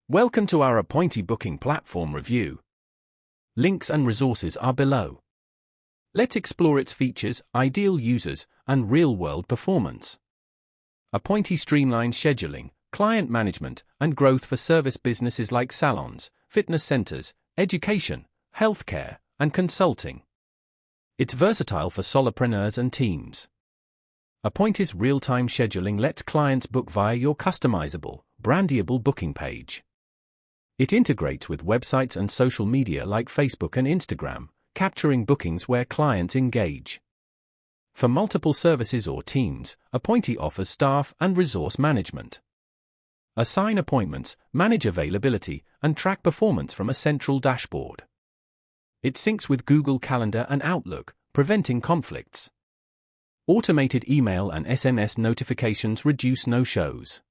Welcome to our Appointy booking platform review. Links and resources are below. Let's explore its features, ideal users, and real-world performance. Appointy streamlines scheduling, client management, and growth for service businesses like salons, fitness centers, education, healthcare, and consulting. It's versatile for solopreneurs and teams. Appointy's real-time scheduling lets clients book via your customizable, brandable booking page. It integrates with websites and social media like Facebook and Instagram, capturing bookings where clients engage. For multiple services or teams, Appointy offers staff and resource management. Assign appointments, manage availability, and track performance from a central dashboard. It syncs with Google Calendar and Outlook, preventing conflicts. Automated email and SMS notifications reduce no-shows.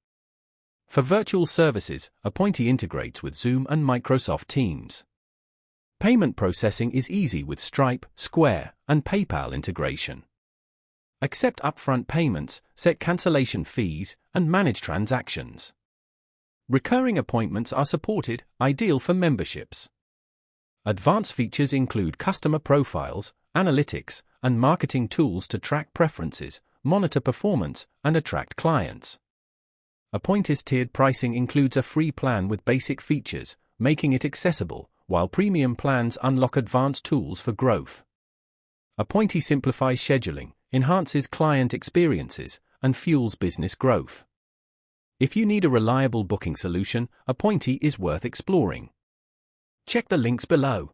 For virtual services, Appointy integrates with Zoom and Microsoft Teams. Payment processing is easy with Stripe, Square, and PayPal integration. Accept upfront payments, set cancellation fees, and manage transactions. Recurring appointments are supported, ideal for memberships. Advanced features include customer profiles, analytics, and marketing tools to track preferences, monitor performance, and attract clients. Appointy's tiered pricing includes a free plan with basic features, making it accessible, while premium plans unlock advanced tools for growth. Appointy simplifies scheduling, enhances client experiences, and fuels business growth. If you need a reliable booking solution, Appointy is worth exploring. Check the links below.